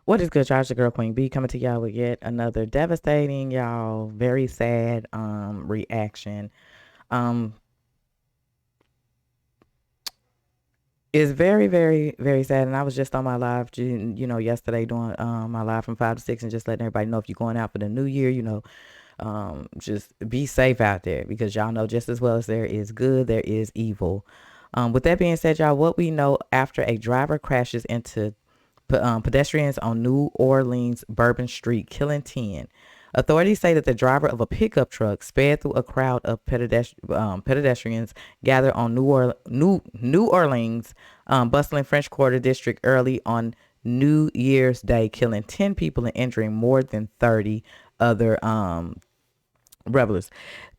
What is good, y'all? It's your girl Queen B coming to y'all with yet another devastating, y'all, very sad reaction. Um it's very, very, very sad. And I was just on my live, yesterday doing my live from 5 to 6 and just letting everybody know if you're going out for the new year, just be safe out there because y'all know just as well as there is good, there is evil. With that being said, y'all, what we know after a driver crashes into pedestrians on New Orleans Bourbon Street, killing 10. Authorities say that the driver of a pickup truck sped through a crowd of pedestrians gathered on New Orleans bustling French Quarter district early on New Year's Day, killing 10 people and injuring more than 30 other revelers.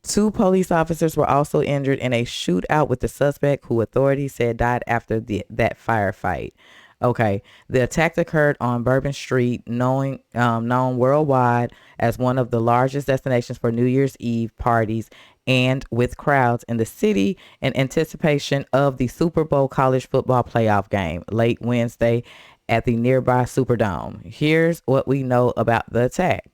Two police officers were also injured in a shootout with the suspect, who authorities said died after that firefight. Okay, the attack occurred on Bourbon Street, known worldwide as one of the largest destinations for New Year's Eve parties, and with crowds in the city in anticipation of the Super Bowl college football playoff game late Wednesday at the nearby Superdome. Here's what we know about the attack.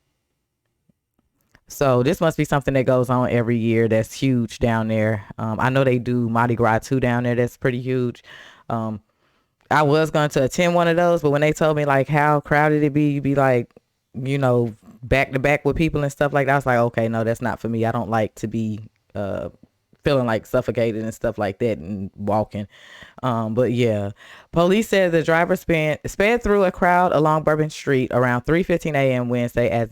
So this must be something that goes on every year that's huge down there. I know they do Mardi Gras too down there. That's pretty huge. I was going to attend one of those, but when they told me like how crowded it be, you'd be like, back to back with people and stuff like that. I was like, okay, no, that's not for me. I don't like to be feeling like suffocated and stuff like that and walking. But yeah, police said the driver sped through a crowd along Bourbon Street around 3:15 a.m. Wednesday as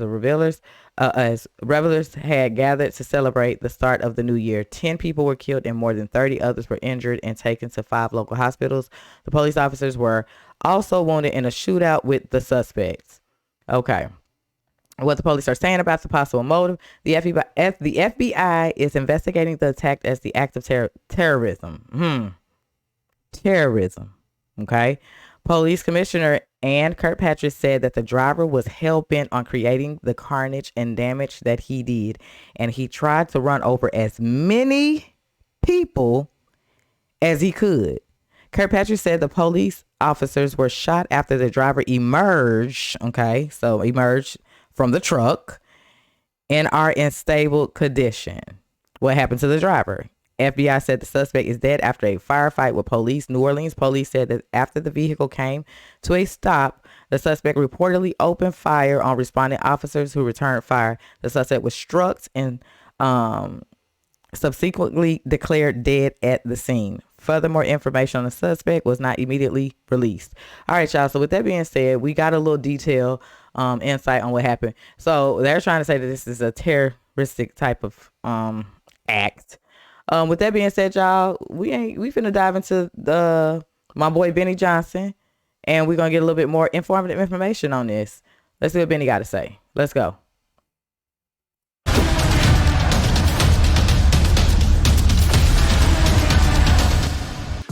revelers had gathered to celebrate the start of the new year. 10 people were killed and more than 30 others were injured and taken to 5 local hospitals. The police officers were also wounded in a shootout with the suspects. Okay. What the police are saying about the possible motive: the FBI is investigating the attack as the act of terrorism. Terrorism. Okay. Police Commissioner Ann Kirkpatrick said that the driver was hell-bent on creating the carnage and damage that he did, and he tried to run over as many people as he could. Kirkpatrick said the police officers were shot after the driver emerged from the truck and are in stable condition. What happened to the driver? FBI said the suspect is dead after a firefight with police. New Orleans police said that after the vehicle came to a stop, the suspect reportedly opened fire on responding officers who returned fire. The suspect was struck and subsequently declared dead at the scene. Furthermore, information on the suspect was not immediately released. All right, y'all. So with that being said, we got a little detail insight on what happened. So they're trying to say that this is a terroristic type of act. With that being said, y'all, we finna dive into my boy Benny Johnson, and we're gonna get a little bit more informative information on this. Let's see what Benny got to say. Let's go.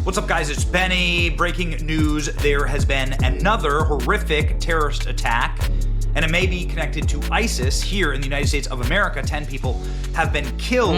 What's up, guys? It's Benny. Breaking news: there has been another horrific terrorist attack, and it may be connected to ISIS here in the United States of America. 10 people have been killed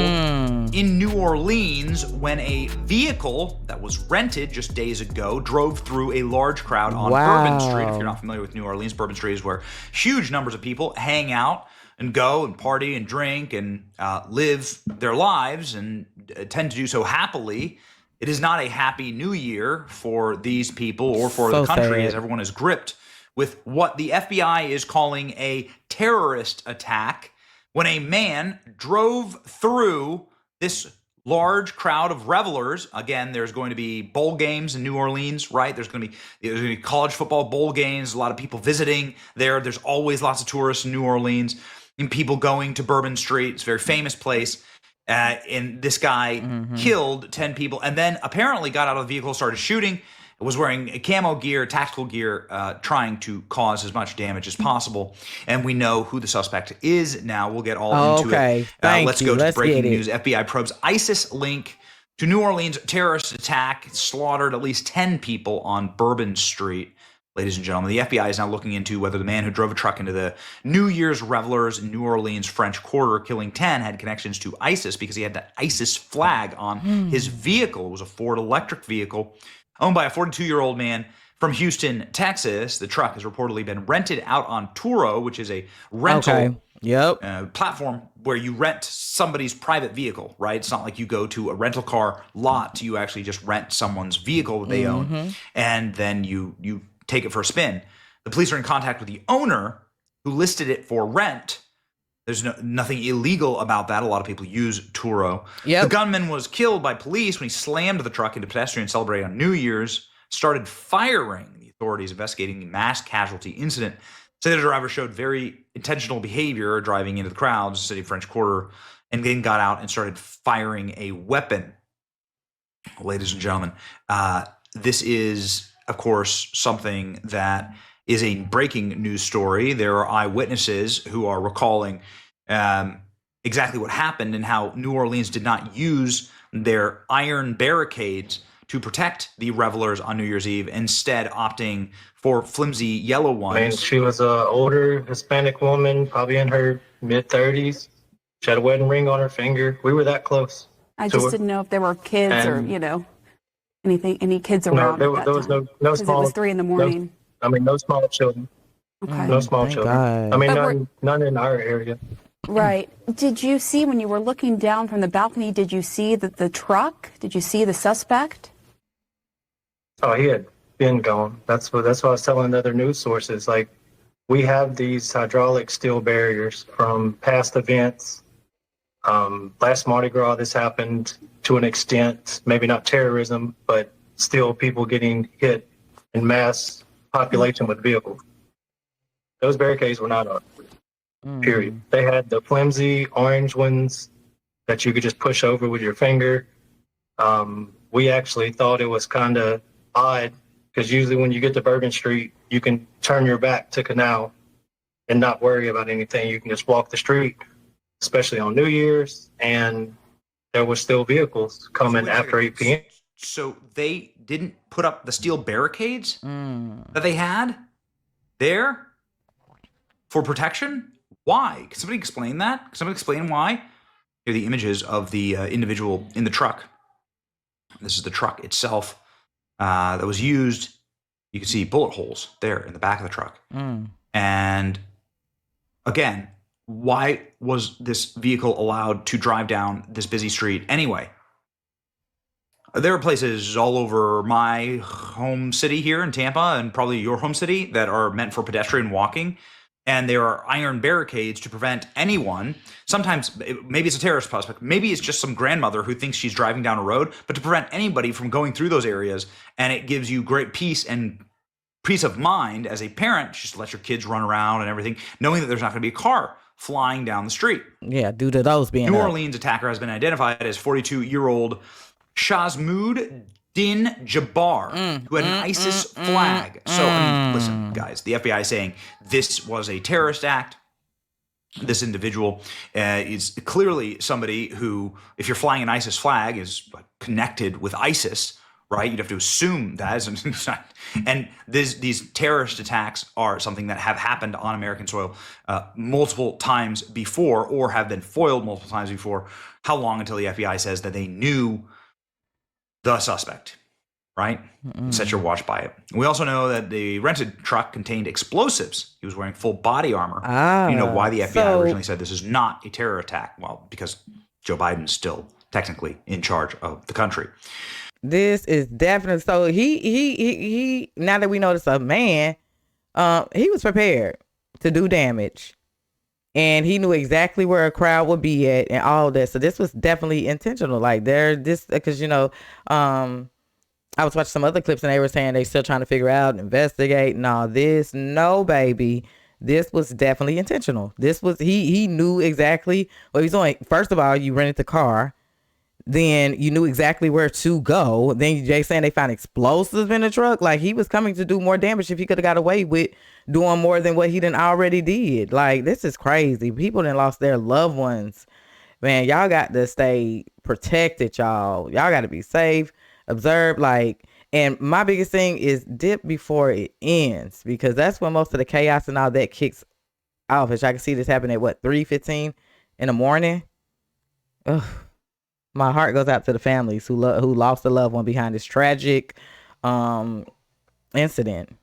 in New Orleans when a vehicle that was rented just days ago drove through a large crowd on Bourbon Street. If you're not familiar with New Orleans, Bourbon Street is where huge numbers of people hang out and go and party and drink and live their lives, and tend to do so happily. It is not a happy new year for these people or for the country, as everyone is gripped with what the FBI is calling a terrorist attack when a man drove through this large crowd of revelers. Again, there's going to be bowl games in New Orleans, right? There's going to be college football bowl games, a lot of people visiting there. There's always lots of tourists in New Orleans and people going to Bourbon Street. It's a very famous place. And this guy killed 10 people and then apparently got out of the vehicle, started shooting, was wearing camo gear, tactical gear, trying to cause as much damage as possible. And we know who the suspect is now. We'll get all into it. Let's go to breaking news. FBI probes ISIS link to New Orleans terrorist attack. Slaughtered at least 10 people on Bourbon Street. Ladies and gentlemen, the FBI is now looking into whether the man who drove a truck into the New Year's revelers in New Orleans French Quarter, killing 10, had connections to ISIS because he had the ISIS flag on his vehicle. It was a Ford electric vehicle owned by a 42-year-old man From Houston, Texas, the truck has reportedly been rented out on Turo, which is a rental platform where you rent somebody's private vehicle, right? It's not like you go to a rental car lot. You actually just rent someone's vehicle that they own, and then you take it for a spin. The police are in contact with the owner who listed it for rent. There's nothing illegal about that. A lot of people use Turo. The gunman was killed by police when he slammed the truck into pedestrians celebrating on New Year's, started firing. The authorities investigating the mass casualty incident say the driver showed very intentional behavior driving into the crowds, city French Quarter, and then got out and started firing a weapon. Ladies and gentlemen, this is, of course, something that is a breaking news story. There are eyewitnesses who are recalling exactly what happened and how New Orleans did not use their iron barricades to protect the revelers on New Year's Eve, instead opting for flimsy yellow ones. I mean, she was an older Hispanic woman, probably in her mid-30s. She had a wedding ring on her finger. We were that close. I just didn't know if there were kids or, any kids around. No, there was no small. It was 3 a.m. No small children. Okay. No small children. God. I mean, none in our area. Right. Did you see, when you were looking down from the balcony, did you see the truck? Did you see the suspect? Oh, he had been gone. That's what I was telling other news sources. Like, we have these hydraulic steel barriers from past events. Last Mardi Gras, this happened to an extent, maybe not terrorism, but still people getting hit in mass population with vehicles. Those barricades were not up, period. They had the flimsy orange ones that you could just push over with your finger. We actually thought it was kind of odd because usually when you get to Bourbon Street, you can turn your back to Canal and not worry about anything. You can just walk the street, especially on New Year's, and there were still vehicles coming after 8 p.m. So they didn't put up the steel barricades that they had there for protection? Why? Can somebody explain that? Can somebody explain why? Here are the images of the individual in the truck. This is the truck itself that was used. You can see bullet holes there in the back of the truck. And again, why was this vehicle allowed to drive down this busy street anyway? There are places all over my home city here in Tampa, and probably your home city, that are meant for pedestrian walking. And there are iron barricades to prevent anyone. Sometimes maybe it's a terrorist prospect. Maybe it's just some grandmother who thinks she's driving down a road, but to prevent anybody from going through those areas. And it gives you great peace and peace of mind as a parent, just let your kids run around and everything, knowing that there's not going to be a car flying down the street. Yeah, due to those being New Orleans attacker has been identified as 42-year-old Shazmood Din Jabbar, who had an ISIS flag. So, I mean, listen, guys, the FBI is saying this was a terrorist act. This individual is clearly somebody who, if you're flying an ISIS flag, is connected with ISIS, right? You'd have to assume that. And these terrorist attacks are something that have happened on American soil multiple times before, or have been foiled multiple times before. How long until the FBI says that they knew the suspect, right? Set your watch by it. We also know that the rented truck contained explosives. He was wearing full body armor. You know why the FBI originally said this is not a terror attack? Well, because Joe Biden's still technically in charge of the country. This is definitely, so he now that we know it's a man, he was prepared to do damage. And he knew exactly where a crowd would be at and all that. So this was definitely intentional. Like because, I was watching some other clips and they were saying they still trying to figure out, investigate and all this. No, baby. This was definitely intentional. This was, he knew exactly what he's doing. First of all, you rented the car. Then you knew exactly where to go. Then Jay saying they found explosives in the truck. Like, he was coming to do more damage if he could have got away with doing more than what he done already did. Like, this is crazy. People done lost their loved ones. Man, y'all got to stay protected, y'all. Y'all got to be safe, observe, like, and my biggest thing is dip before it ends, because that's when most of the chaos and all that kicks off. As I can see this happen at 3:15 in the morning. Ugh. My heart goes out to the families who lost a loved one behind this tragic incident.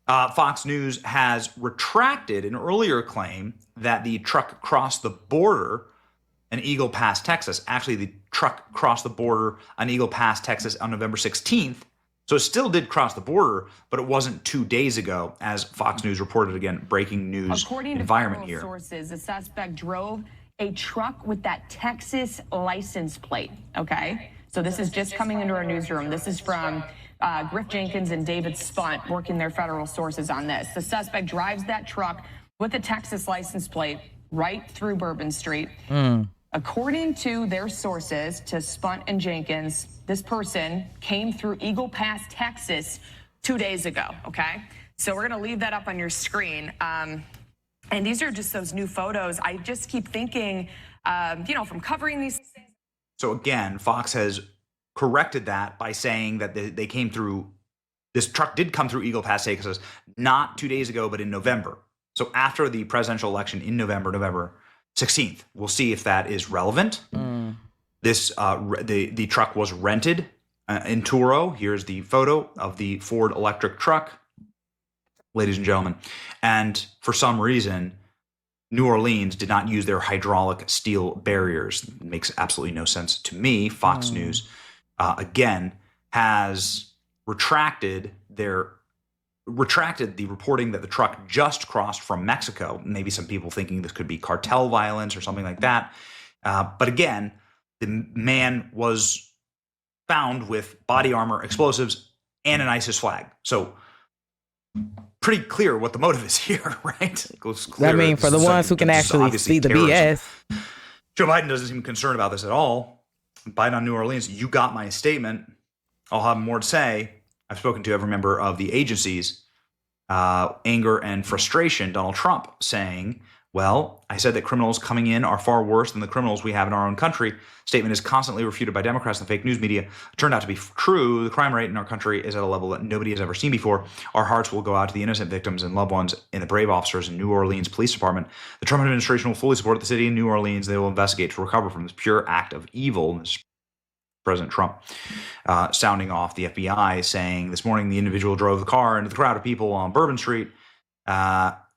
Fox News has retracted an earlier claim that the truck crossed the border in Eagle Pass, Texas. Actually, the truck crossed the border on Eagle Pass, Texas on November 16th. So it still did cross the border, but it wasn't 2 days ago, as Fox News reported. Again, breaking news According to environment federal here. Sources, the suspect drove a truck with that Texas license plate. Okay, so this is just coming into our newsroom. This is from Griff Jenkins and David Spunt working their federal sources on this. The suspect drives that truck with a Texas license plate right through Bourbon Street. According to their sources, to Spunt and Jenkins, this person came through Eagle Pass, Texas 2 days ago, okay? So we're gonna leave that up on your screen. And these are just those new photos. I just keep thinking, from covering these things. So again, Fox has corrected that by saying that they came through, this truck did come through Eagle Pass, Texas, not 2 days ago, but in November. So after the presidential election in November 16th. We'll see if that is relevant. This the truck was rented in Turo. Here's the photo of the Ford electric truck, ladies and gentlemen. And for some reason, New Orleans did not use their hydraulic steel barriers. It makes absolutely no sense to me. Fox News, again, has retracted the reporting that the truck just crossed from Mexico. Maybe some people thinking this could be cartel violence or something like that. But again, the man was found with body armor, explosives, and an ISIS flag. So pretty clear what the motive is here, right? It goes clear. I mean, for the ones who can actually see the BS. Joe Biden doesn't seem concerned about this at all. Biden on New Orleans, you got my statement. I'll have more to say. I've spoken to every member of the agency's anger and frustration. Donald Trump saying, well, I said that criminals coming in are far worse than the criminals we have in our own country. Statement is constantly refuted by Democrats and fake news media. It turned out to be true. The crime rate in our country is at a level that nobody has ever seen before. Our hearts will go out to the innocent victims and loved ones and the brave officers in New Orleans Police Department. The Trump administration will fully support the city of New Orleans. They will investigate to recover from this pure act of evil. President Trump sounding off the FBI, saying this morning the individual drove the car into the crowd of people on Bourbon Street.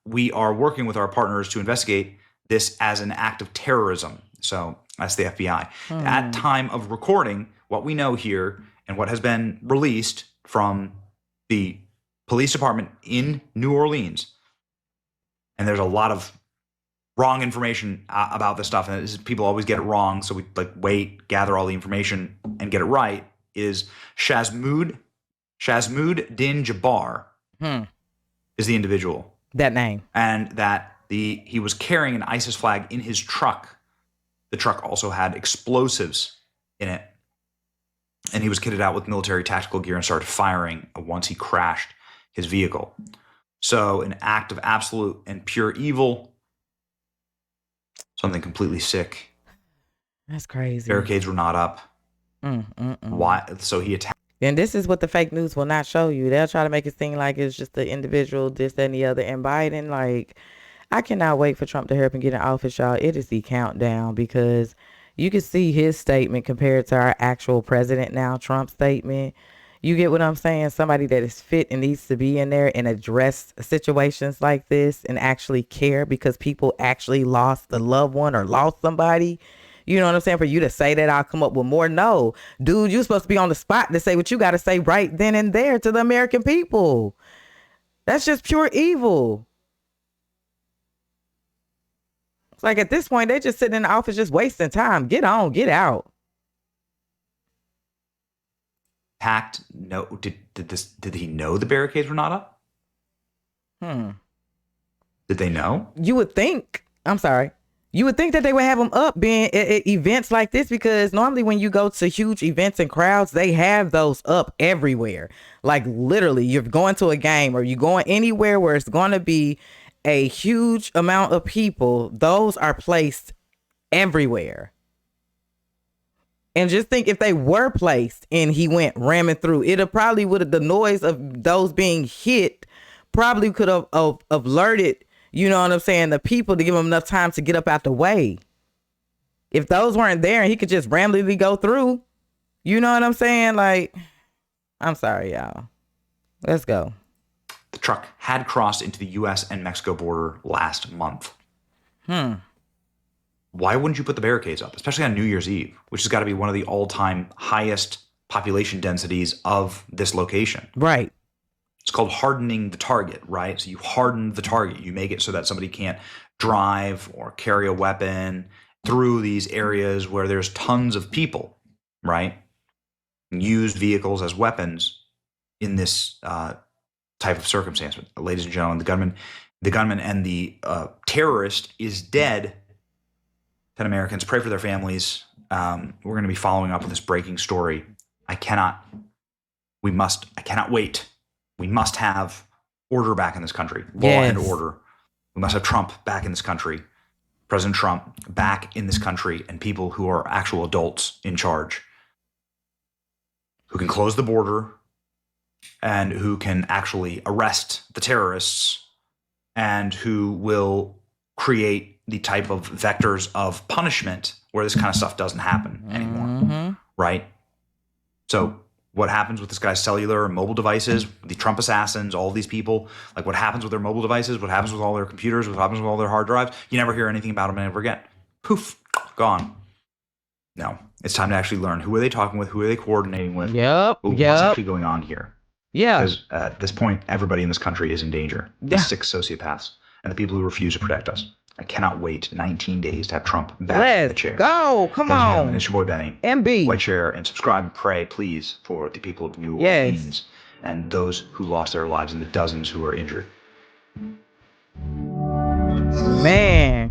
We are working with our partners to investigate this as an act of terrorism. So that's the FBI. At time of recording, what we know here and what has been released from the police department in New Orleans, and there's a lot of wrong information about this stuff, and people always get it wrong, so we wait, gather all the information, and get it right, is Shazmood Din Jabbar is the individual. That name. And that he was carrying an ISIS flag in his truck. The truck also had explosives in it. And he was kitted out with military tactical gear and started firing once he crashed his vehicle. So an act of absolute and pure evil. Something completely sick. That's crazy. Barricades were not up. Why? So he attacked. And this is what the fake news will not show you. They'll try to make it seem like it's just the individual, this, that, and the other. And Biden, I cannot wait for Trump to hurry up and get in office, y'all. It is the countdown, because you can see his statement compared to our actual president now, Trump's statement. You get what I'm saying? Somebody that is fit and needs to be in there and address situations like this and actually care, because people actually lost a loved one or lost somebody. You know what I'm saying? For you to say that I'll come up with more. No, dude, you're supposed to be on the spot to say what you got to say right then and there to the American people. That's just pure evil. It's like at this point, they're just sitting in the office just wasting time. Get on, get out. Attacked. No, did he know the barricades were not up? Did they know? You would think. I'm sorry. You would think that they would have them up being at events like this, because normally when you go to huge events and crowds, they have those up everywhere. Like literally, you're going to a game or you're going anywhere where it's going to be a huge amount of people. Those are placed everywhere. And just think, if they were placed and he went ramming through, the noise of those being hit probably could have alerted, you know what I'm saying, the people, to give him enough time to get up out the way. If those weren't there and he could just randomly go through, you know what I'm saying? I'm sorry, y'all. Let's go. The truck had crossed into the U.S. and Mexico border last month. Why wouldn't you put the barricades up, especially on New Year's Eve, which has got to be one of the all-time highest population densities of this location? Right. It's called hardening the target, right? So you harden the target. You make it so that somebody can't drive or carry a weapon through these areas where there's tons of people, right? Use vehicles as weapons in this type of circumstance. But ladies and gentlemen, the gunman and the terrorist is dead. 10 Americans, pray for their families. We're going to be following up with this breaking story. I cannot wait. We must have order back in this country. Law and order. We must have Trump back in this country. President Trump back in this country, and people who are actual adults in charge, who can close the border and who can actually arrest the terrorists and who will create the type of vectors of punishment where this kind of stuff doesn't happen anymore, right? So what happens with this guy's cellular and mobile devices, the Trump assassins, all these people, like what happens with their mobile devices, what happens with all their computers, what happens with all their hard drives, you never hear anything about them ever again. Poof, gone. No, it's time to actually learn who are they talking with, who are they coordinating with, what's actually going on here. Yeah. Because at this point, everybody in this country is in danger. The 6 sociopaths and the people who refuse to protect us. I cannot wait 19 days to have Trump back in the chair. Go. Come on. It's your boy Benny. MB. Like, share, and subscribe and pray, please, for the people of New Orleans and those who lost their lives and the dozens who are injured. Man.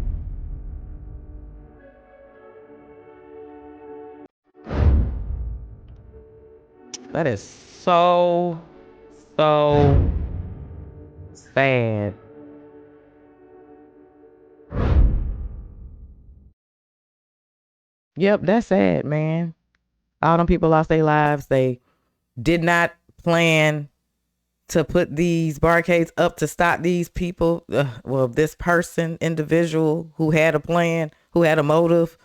That is so sad. Yep, that's sad, man. All them people lost their lives. They did not plan to put these barricades up to stop these people. Well, this person, individual who had a plan, who had a motive.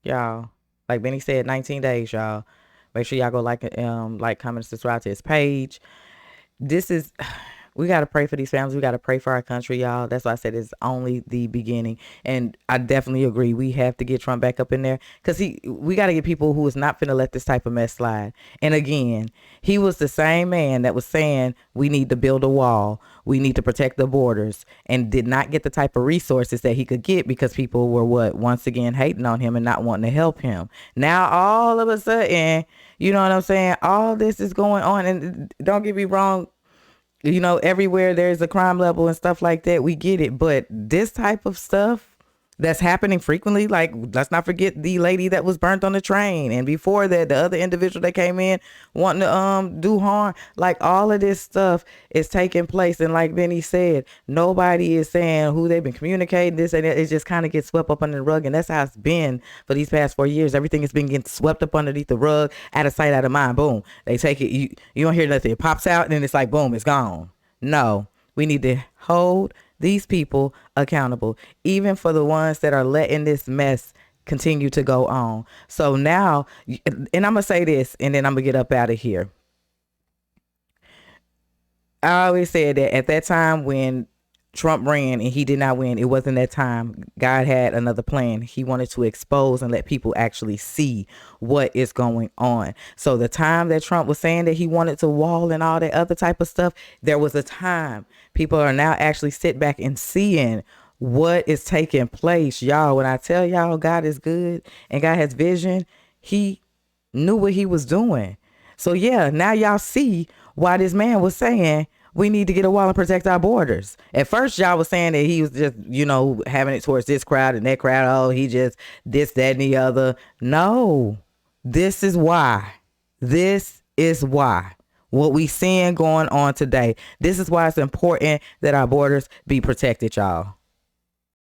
Y'all, like Benny said, 19 days, y'all. Make sure y'all go like, comment, subscribe to his page. We got to pray for these families. We got to pray for our country, y'all. That's why I said it's only the beginning. And I definitely agree. We have to get Trump back up in there because we got to get people who is not finna let this type of mess slide. And again, he was the same man that was saying we need to build a wall. We need to protect the borders, and did not get the type of resources that he could get because people were once again hating on him and not wanting to help him. Now, all of a sudden, you know what I'm saying? All this is going on. And don't get me wrong. You know, everywhere there's a crime level and stuff like that, we get it. But this type of stuff that's happening frequently, like, let's not forget the lady that was burnt on the train. And before that, the other individual that came in wanting to do harm. Like, all of this stuff is taking place. And like Benny said, nobody is saying who they've been communicating this and that. It just kind of gets swept up under the rug. And that's how it's been for these past 4 years. Everything has been getting swept up underneath the rug, out of sight, out of mind. Boom. They take it. You don't hear nothing. It pops out and then it's like, boom, it's gone. No, we need to hold these people accountable, even for the ones that are letting this mess continue to go on. So now, and I'm going to say this, and then I'm going to get up out of here. I always said that at that time when Trump ran and he did not win, it wasn't that time. God had another plan. He wanted to expose and let people actually see what is going on. So the time that Trump was saying that he wanted to wall and all that other type of stuff, there was a time. People are now actually sit back and seeing what is taking place. Y'all, when I tell y'all God is good and God has vision, he knew what he was doing. So yeah, now y'all see why this man was saying we need to get a wall and protect our borders. At first, y'all was saying that he was just, having it towards this crowd and that crowd. Oh, he just this, that, and the other. No, this is why. This is why. What we seeing going on today. This is why it's important that our borders be protected, y'all.